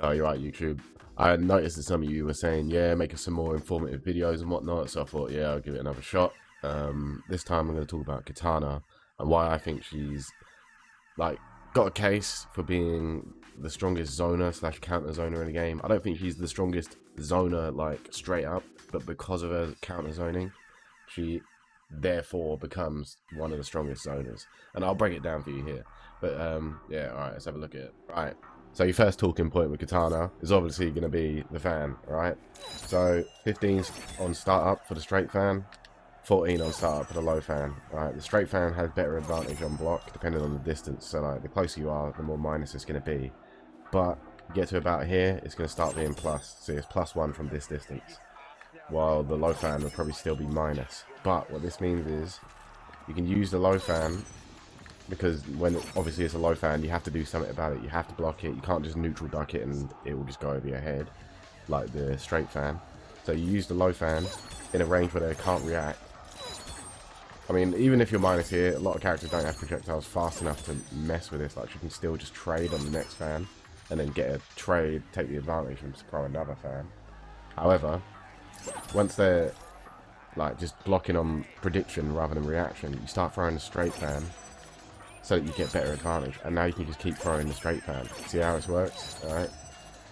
Oh, you're right, YouTube. I noticed that some of you were saying, yeah, make us some more informative videos and whatnot, so I thought, yeah, I'll give it another shot. This time I'm going to talk about Kitana and why I think she's, like, got a case for being the strongest zoner slash counter zoner in the game. I don't think she's the strongest zoner, like, straight up, but because of her counter zoning, she therefore becomes one of the strongest zoners. And I'll break it down for you here. But, yeah, alright, let's have a look at it. Right. So your first talking point with Kitana is obviously going to be the fan, right? So 15's on startup for the straight fan, 14 on startup for the low fan. Right, the straight fan has better advantage on block depending on the distance. So like the closer you are, the more minus it's going to be. But you get to about here, it's going to start being plus. So it's +1 from this distance, while the low fan will probably still be minus. But what this means is you can use the low fan, because when obviously it's a low fan, you have to do something about it. You have to block it. You can't just neutral duck it and it will just go over your head like the straight fan. So you use the low fan in a range where they can't react. I mean, even if you're minus here, a lot of characters don't have projectiles fast enough to mess with this. Like, you can still just trade on the next fan and then get a trade, take the advantage and throw another fan. However, once they're like just blocking on prediction rather than reaction, you start throwing the straight fan so that you get better advantage, and now you can just keep throwing the straight fan. See how this works? Alright.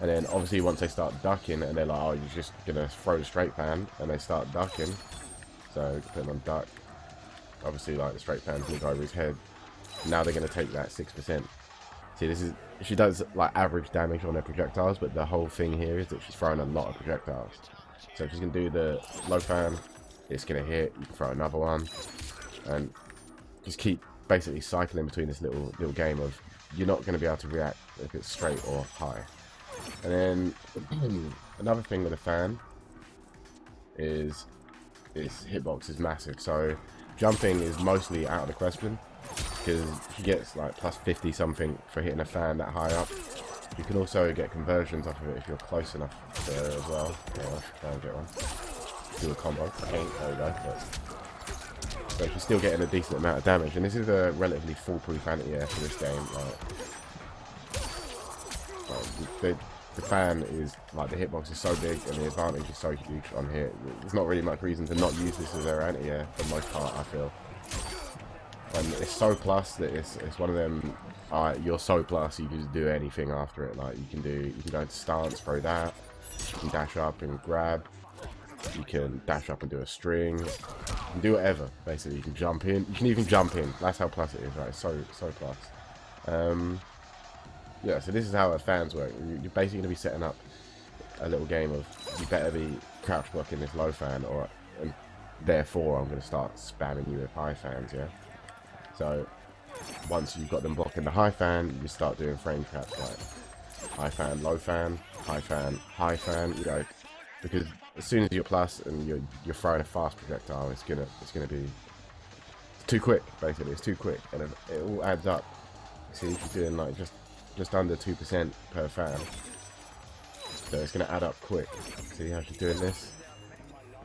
And then obviously once they start ducking and they're like, oh, you're just gonna throw the straight fan, and they start ducking, so put them on duck, obviously like the straight fan's gonna go over his head. Now they're gonna take that 6%. See, this is, she does like average damage on her projectiles, but the whole thing here is that she's throwing a lot of projectiles. So if she's gonna do the low fan, it's gonna hit, you can throw another one, and just keep basically cycling between this little game of, you're not going to be able to react if it's straight or high. And then another thing with a fan is its hitbox is massive, so jumping is mostly out of the question because she gets like +50 something for hitting a fan that high up. You can also get conversions off of it if you're close enough to her as well. Yeah, try and get one. Do a combo. Okay, there we go. So she's still getting a decent amount of damage, and this is a relatively foolproof anti-air for this game. Like the fan is like, the hitbox is so big and the advantage is so huge on here. There's not really much reason to not use this as their anti-air for the most part, I feel. And it's so plus that it's one of them. You're so plus, you can just do anything after it. Like you can go into stance, throw that. You can dash up and grab. You can dash up and do a string. You can do whatever, basically. You can jump in. You can even jump in. That's how plus it is, right? So plus. Yeah, so this is how fans work. You're basically going to be setting up a little game of, you better be crouch blocking this low fan, and therefore I'm going to start spamming you with high fans, yeah? So once you've got them blocking the high fan, you start doing frame traps like high fan, low fan, high fan, you know, because as soon as you're plus and you're throwing a fast projectile, it's gonna be too quick. Basically, it's too quick, and it all adds up. See, if you're doing like just under 2% per fan, so it's gonna add up quick. See how she's doing this?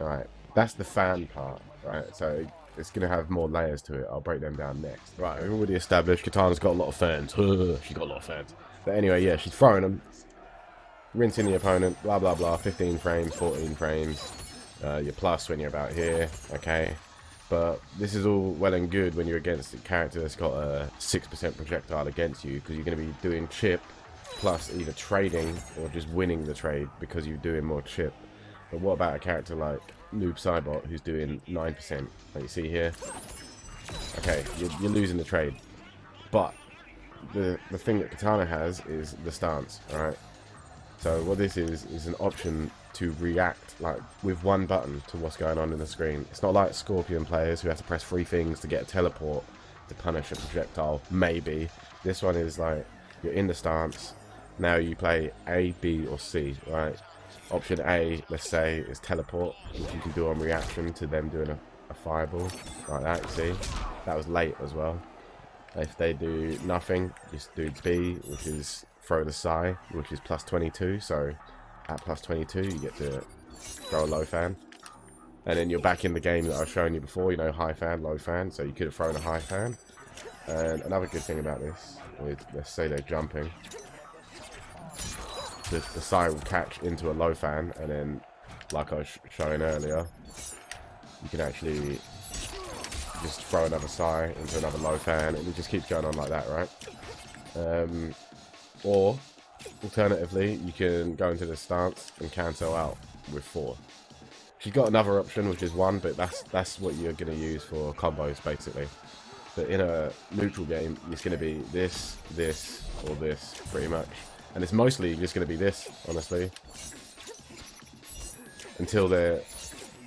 All right, that's the fan part, right? So it's gonna have more layers to it. I'll break them down next. Right, we've already established Kitana's got a lot of fans. She's got a lot of fans. But anyway, yeah, she's throwing them, rinsing the opponent, blah blah blah. 15 frames, 14 frames. You're plus when you're about here, okay? But this is all well and good when you're against a character that's got a 6% projectile against you, because you're going to be doing chip plus either trading or just winning the trade because you're doing more chip. But what about a character like Noob Cybot who's doing 9%? Like you see here, okay, you're losing the trade. But the thing that Kitana has is the stance, alright? So what this is an option to react like with one button to what's going on in the screen. It's not like Scorpion players who have to press 3 things to get a teleport to punish a projectile, maybe. This one is like, you're in the stance, now you play A, B or C, right? Option A, let's say, is teleport, which you can do on reaction to them doing a fireball, like that, you see? That was late as well. If they do nothing, just do B, which is throw the Psy, which is +22, so at +22 you get to throw a low fan. And then you're back in the game that I've shown you before, you know, high fan, low fan, so you could have thrown a high fan. And another good thing about this is, let's say they're jumping. the side will catch into a low fan, and then, like I was showing earlier, you can actually just throw another side into another low fan, and it just keeps going on like that, right? Or alternatively, you can go into the stance and cancel out with 4. She's got another option, which is 1, but that's what you're going to use for combos, basically. But in a neutral game, it's going to be this, this, or this, pretty much. And it's mostly just going to be this, honestly. Until they're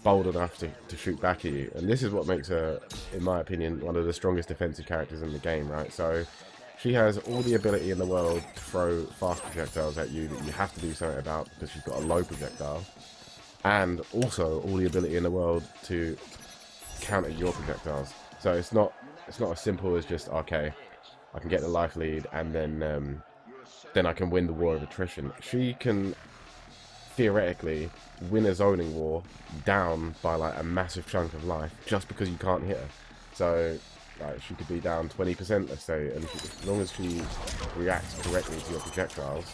bold enough to shoot back at you. And this is what makes her, in my opinion, one of the strongest defensive characters in the game, right? So she has all the ability in the world to throw fast projectiles at you that you have to do something about because she's got a low projectile. And also all the ability in the world to counter your projectiles. So it's not as simple as just, okay, I can get the life lead and then I can win the war of attrition. She can theoretically win a zoning war down by like a massive chunk of life just because you can't hit her. So like, she could be down 20%, let's say, and as long as she reacts correctly to your projectiles,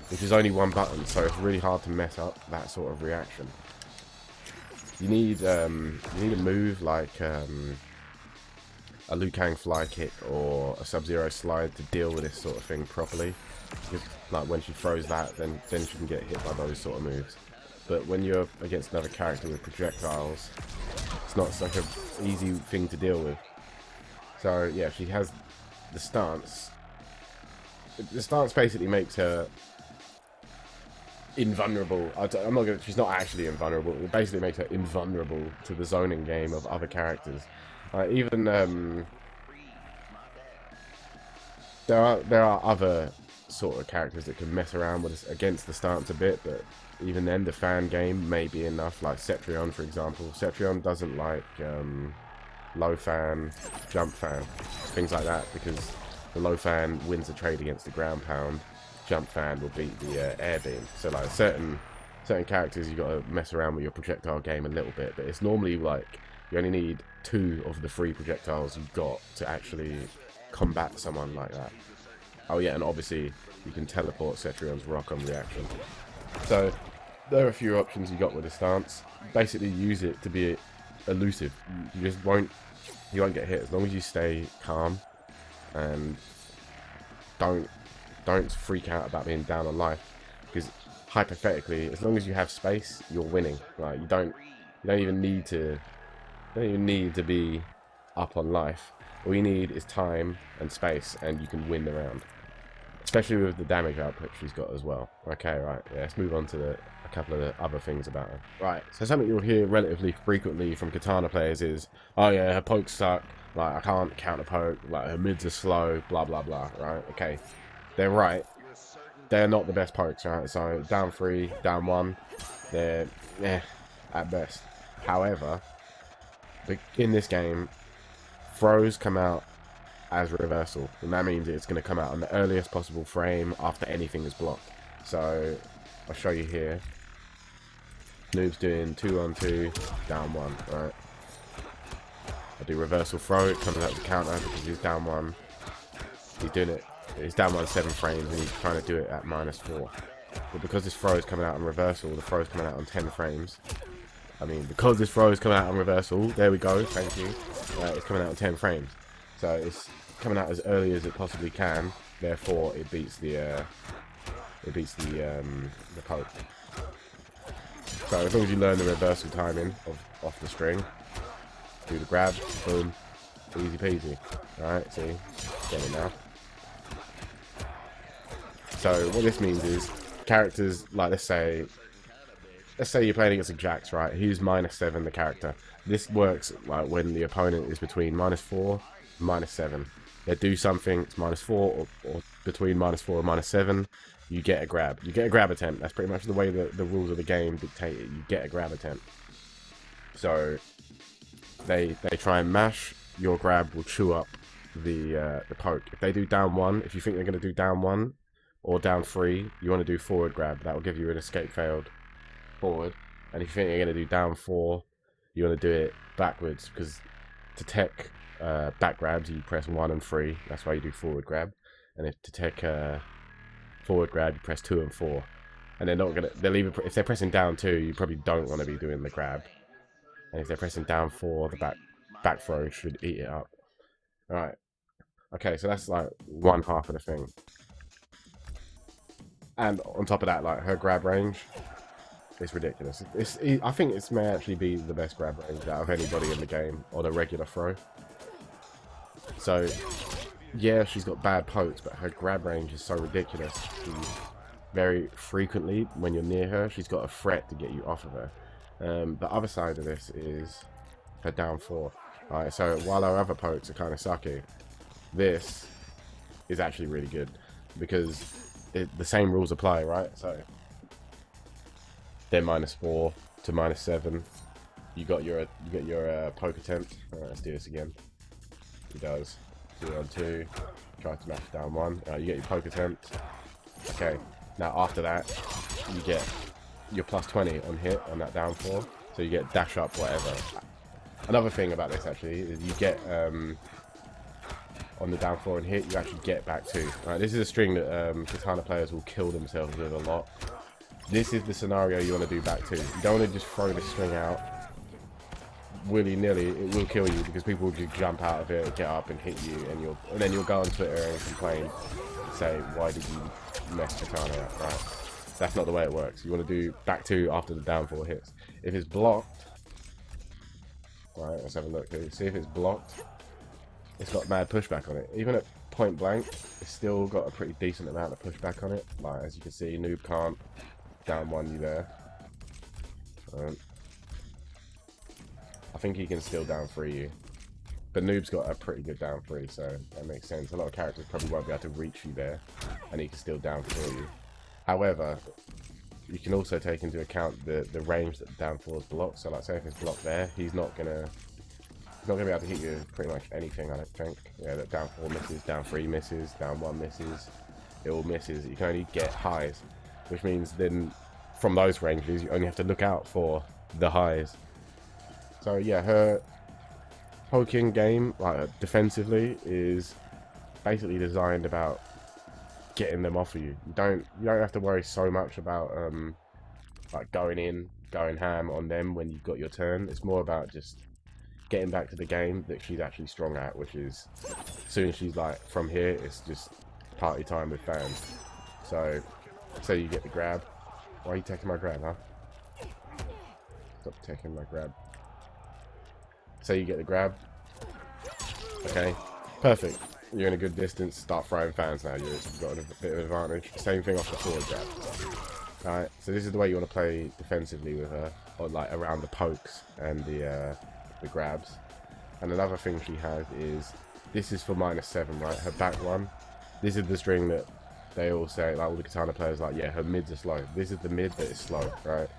which is only 1 button, so it's really hard to mess up that sort of reaction. You need a move like a Liu Kang fly kick or a Sub-Zero slide to deal with this sort of thing properly. Because like when she throws that, then she can get hit by those sort of moves. But when you're against another character with projectiles, it's not such an easy thing to deal with. So yeah, she has the stance. The stance basically makes her invulnerable. I'm not gonna. She's not actually invulnerable. It basically makes her invulnerable to the zoning game of other characters. Even there are other sort of characters that can mess around with us against the stance a bit, but even then, the fan game may be enough. Like Cetrion, for example. Cetrion doesn't like low fan, jump fan, things like that, because the low fan wins the trade against the ground pound. Jump fan will beat the air beam. So like certain characters, you got to mess around with your projectile game a little bit, but it's normally like you only need 2 of the 3 projectiles you've got to actually combat someone like that. Oh yeah, and obviously you can teleport Cetrion's rock on reaction. So there are a few options you got with the stance. Basically use it to be elusive. You just won't get hit as long as you stay calm and don't freak out about being down on life, because hypothetically, as long as you have space, you're winning. Right? You don't even need to be up on life. All you need is time and space, and you can win the round. Especially with the damage output she's got as well. Okay, right. Yeah, let's move on to a couple of the other things about her. Right. So something you'll hear relatively frequently from Kitana players is, oh yeah, her pokes suck. Like I can't counter poke. Like her mids are slow. Blah blah blah. Right. Okay. They're right. They're not the best pokes, right? So down 3, down 1, they're at best. However, in this game, throws come out as reversal, and that means it's going to come out on the earliest possible frame after anything is blocked. So I'll show you here. Noob's doing 2 on 2, down 1, right? I do reversal throw, it comes out to counter because he's down 1. He's doing it. He's down 1 7 frames and he's trying to do it at -4. But because this throw is coming out on reversal, the throw is coming out on 10 frames. Because this throw is coming out on reversal, there we go, thank you. It's coming out on 10 frames. So it's coming out as early as it possibly can. Therefore, it beats the poke. So as long as you learn the reversal timing off the string, do the grab, boom, easy peasy. Alright, see, get it now. So what this means is characters like let's say you're playing against a Jax, right? He's -7 the character. This works like when the opponent is between -4 and -7. They do something, it's -4 or between -4 and -7. You get a grab. You get a grab attempt. That's pretty much the way the rules of the game dictate it. You get a grab attempt. So they try and mash. Your grab will chew up the poke. If they do down 1, if you think they're going to do down 1 or down 3, you want to do forward grab. That will give you an escape failed forward. And if you think you're going to do down 4, you want to do it backwards, because to tech back grabs you press 1 and 3. That's why you do forward grab. And if to tech forward grab you press 2 and 4. and they're not gonna. They'll either if they're pressing down 2, you probably don't want to be doing the grab, and if they're pressing down 4, the back throw should eat it up. All right. Okay, so that's like one half of the thing. And on top of that, like her grab range is ridiculous. I think this may actually be the best grab range out of anybody in the game on a regular throw. So yeah, she's got bad pokes, but her grab range is so ridiculous. Very frequently, when you're near her, she's got a threat to get you off of her. The other side of this is her down 4. Alright, so while our other pokes are kind of sucky, this is actually really good because the same rules apply, right? So they're -4 to -7. You get your poke attempt. Alright, let's do this again. He does 2 on 2. Try to smash down 1. You get your poke attempt. Okay. Now after that, you get your +20 on hit on that down 4. So you get dash up, whatever. Another thing about this actually is you get on the down 4 and hit, you actually get back 2. Right, this is a string that Kitana players will kill themselves with a lot. This is the scenario you want to do back 2. You don't want to just throw this string out willy-nilly. It will kill you because people will just jump out of it, get up and hit you, and then you'll go on Twitter and complain and say, why did you mess Kitana up? Right, that's not the way it works. You want to do back 2 after the down 4 hits. If it's blocked, right, let's have a look here. See if it's blocked. It's got mad pushback on it. Even at point blank, it's still got a pretty decent amount of pushback on it. Like, as you can see, Noob can't down 1 you there. I think he can still down 3 you. But Noob's got a pretty good down 3, so that makes sense. A lot of characters probably won't be able to reach you there, and he can still down 4 you. However, you can also take into account the range that down 4 is blocked. So like, say if it's blocked there, he's not gonna be able to hit you with pretty much anything, I don't think. Yeah, that down 4 misses, down 3 misses, down 1 misses. It all misses. You can only get highs, which means then from those ranges you only have to look out for the highs. So yeah, her poking game, like defensively, is basically designed about getting them off of you. You don't have to worry so much about like going ham on them when you've got your turn. It's more about just getting back to the game that she's actually strong at, which is as soon as she's like from here, it's just party time with fans. So you get the grab. Why are you taking my grab, huh? Stop taking my grab. So you get the grab. Okay, perfect. You're in a good distance. Start throwing fans now. You've got a bit of advantage. Same thing off the forward grab. Alright, so this is the way you want to play defensively with her, or like around the pokes and the grabs. And another thing she has is, this is for -7, right? Her back one. This is the string that they all say, like all the Kitana players, like, yeah, her mids are slow. This is the mid that is slow, right?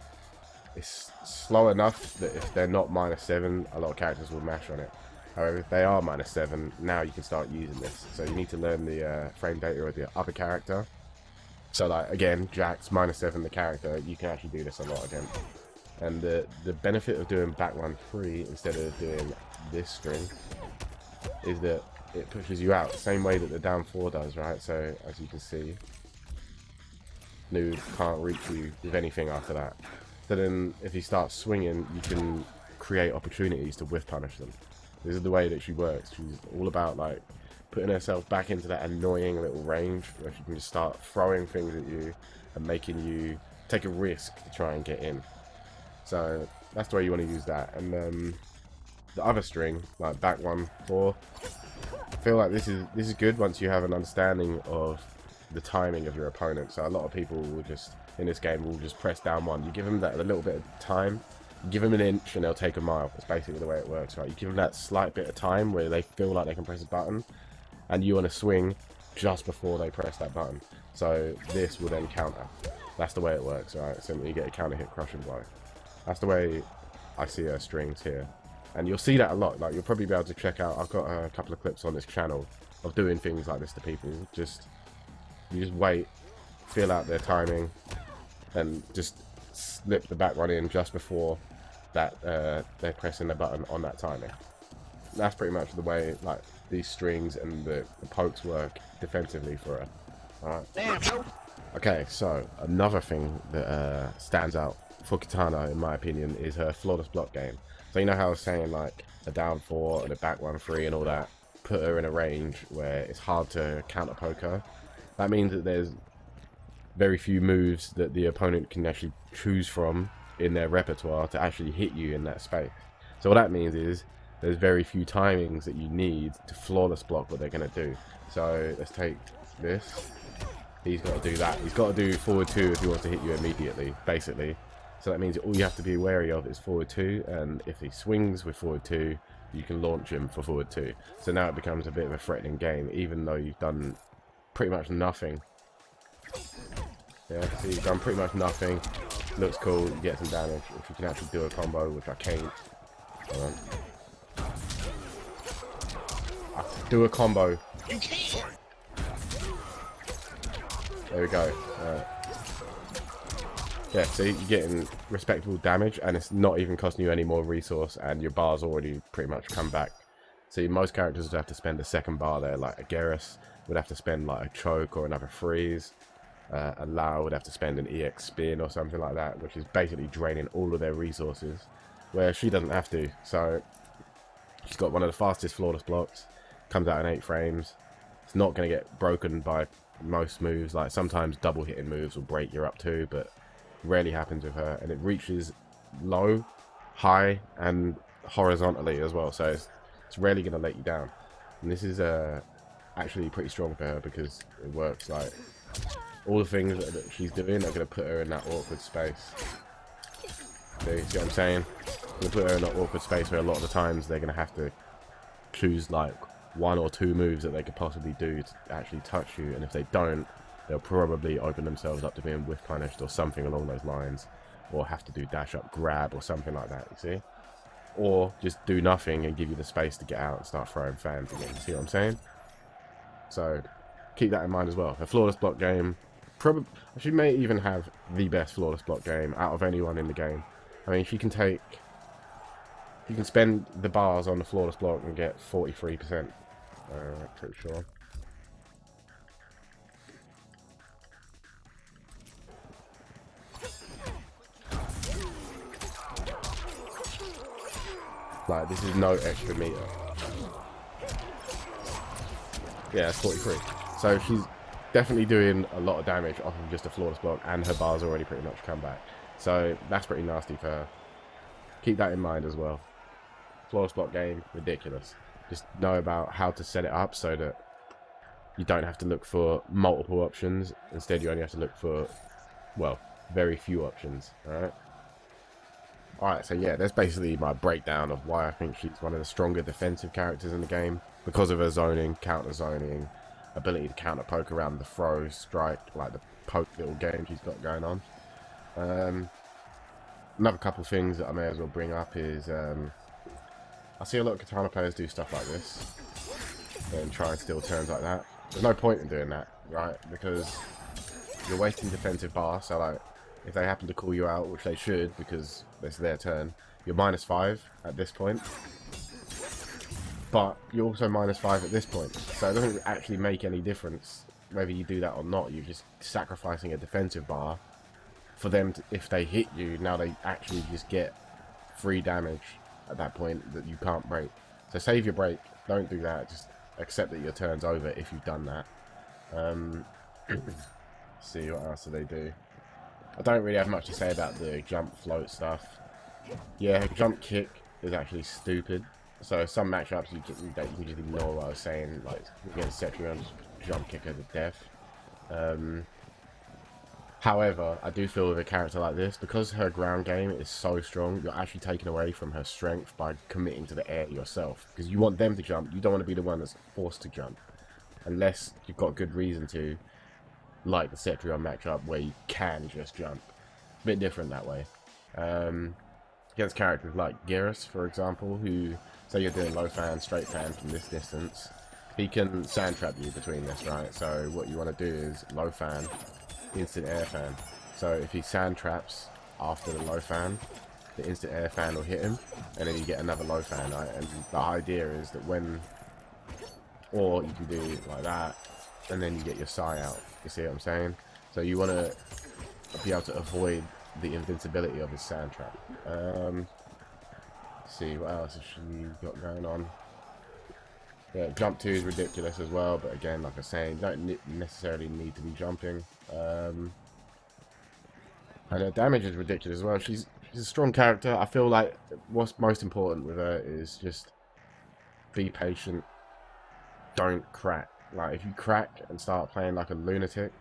It's slow enough that if they're not -7, a lot of characters will mash on it. However, if they are -7, now you can start using this. So you need to learn the frame data of the other character. So like, again, Jack's -7 the character, you can actually do this a lot again. And the benefit of doing back 1-3 instead of doing this string is that it pushes you out, same way that the down 4 does, right? So as you can see, Noob can't reach you with anything after that. So then if you start swinging, you can create opportunities to whiff punish them. This is the way that she works. She's all about like putting herself back into that annoying little range where she can just start throwing things at you and making you take a risk to try and get in. So that's the way you want to use that. And the other string, like back 1-4, I feel like this is good once you have an understanding of the timing of your opponent. So a lot of people will just, in this game, will just press down 1. You give them that a little bit of time, you give them an inch and they'll take a mile. That's basically the way it works, right? You give them that slight bit of time where they feel like they can press a button, and you want to swing just before they press that button. So this will then counter. That's the way it works, right? Simply you get a counter hit crushing blow. That's the way I see her strings here. And you'll see that a lot. Like, you'll probably be able to check out, I've got a couple of clips on this channel of doing things like this to people. You just wait, feel out their timing, and just slip the back one in just before that they're pressing the button on that timing. That's pretty much the way like these strings and the pokes work defensively for her. Alright. Okay, so another thing that stands out for Kitana, in my opinion, is her flawless block game. So you know how I was saying, like, a down 4 and a back 1-3 and all that, put her in a range where it's hard to counter poke her. That means that there's very few moves that the opponent can actually choose from in their repertoire to actually hit you in that space. So what that means is there's very few timings that you need to flawless block what they're going to do. So let's take this. He's got to do that. He's got to do forward 2 if he wants to hit you immediately, basically. So that means all you have to be wary of is forward 2, and if he swings with forward 2, you can launch him for forward 2. So now it becomes a bit of a threatening game, even though you've done pretty much nothing. Yeah, see, you've done pretty much nothing. Looks cool, you get some damage. If you can actually do a combo, which I can't. I can do a combo. You can't. There we go. Yeah, so you're getting respectable damage, and it's not even costing you any more resource, and your bar's already pretty much come back. See, most characters would have to spend a second bar there, like a Garrus would have to spend like a choke or another freeze. A Lao would have to spend an EX spin or something like that, which is basically draining all of their resources, where she doesn't have to. So she's got one of the fastest flawless blocks, comes out in 8 frames. It's not going to get broken by most moves. Like sometimes double hitting moves will break your up to, but rarely happens with her, and it reaches low, high, and horizontally as well, so it's rarely going to let you down. And this is actually pretty strong for her because it works. Like all the things that she's doing are going to put her in that awkward space. See what I'm saying? Going to put her in that awkward space where a lot of the times they're going to have to choose like 1 or 2 moves that they could possibly do to actually touch you, and if they don't, they'll probably open themselves up to being whiff punished or something along those lines, or have to do dash up grab or something like that, you see? Or just do nothing and give you the space to get out and start throwing fans again, you see what I'm saying? So keep that in mind as well. Her flawless block game, she may even have the best flawless block game out of anyone in the game. I mean, you can spend the bars on the flawless block and get 43%, pretty sure. Like, this is no extra meter. Yeah, it's 43. So she's definitely doing a lot of damage off of just a flawless block, and her bar's already pretty much come back. So that's pretty nasty for her. Keep that in mind as well. Flawless block game, ridiculous. Just know about how to set it up so that you don't have to look for multiple options. Instead, you only have to look for, well, very few options. Alright? Alright, so yeah, that's basically my breakdown of why I think she's one of the stronger defensive characters in the game. Because of her zoning, counter zoning, ability to counter poke around the throw, strike, like the poke little game she's got going on. Another couple of things that I may as well bring up is I see a lot of Kitana players do stuff like this and try and steal turns like that. There's no point in doing that, right? Because you're wasting defensive bar, so like if they happen to call you out, which they should because it's their turn, you're -5 at this point. But you're also -5 at this point, so it doesn't actually make any difference whether you do that or not. You're just sacrificing a defensive bar for them to, if they hit you, now they actually just get free damage at that point that you can't break. So save your break, don't do that, just accept that your turn's over if you've done that. See what else do they do. I don't really have much to say about the jump float stuff. Yeah, jump kick is actually stupid. So some matchups you can just ignore what I was saying, like against Cetrion, jump kick her to death. However, I do feel with a character like this, because her ground game is so strong, you're actually taking away from her strength by committing to the air yourself. Because you want them to jump, you don't want to be the one that's forced to jump. Unless you've got good reason to, like the Cetrion matchup where you can just jump. A bit different that way. Against characters like Garrus, for example, who, say you're doing low fan, straight fan from this distance, he can sand trap you between this, right? So what you want to do is low fan, instant air fan. So if he sand traps after the low fan, the instant air fan will hit him, and then you get another low fan, right? And the idea is that when, or you can do it like that, and then you get your Psy out. You see what I'm saying? So So you want to be able to avoid the invincibility of his sand trap. Let's see, what else has she got going on? Yeah, jump 2 is ridiculous as well, but again, like I was saying, you don't necessarily need to be jumping. And her damage is ridiculous as well. She's a strong character. I feel like what's most important with her is just be patient. Don't crack. Like, if you crack and start playing like a lunatic,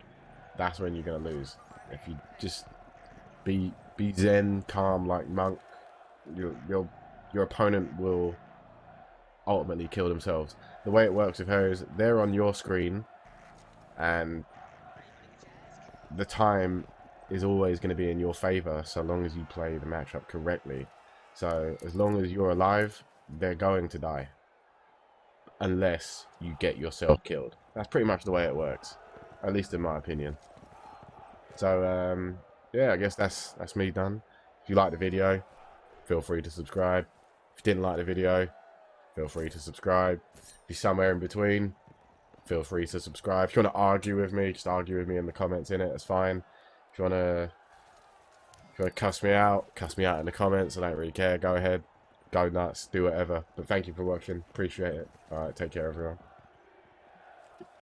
that's when you're gonna lose. If you just be zen, calm like monk, your opponent will ultimately kill themselves. The way it works with her is they're on your screen, and the time is always going to be in your favor so long as you play the matchup correctly. So as long as you're alive, they're going to die unless you get yourself killed. That's pretty much the way it works, at least in my opinion. So yeah, I guess that's me done. If you like the video, feel free to subscribe. If you didn't like the video, feel free to subscribe. If you're somewhere in between, feel free to subscribe. If you want to argue with me, just argue with me in the comments in it. That's fine. If you want to cuss me out in the comments. I don't really care. Go ahead. Go nuts. Do whatever. But thank you for watching. Appreciate it. Alright, take care everyone.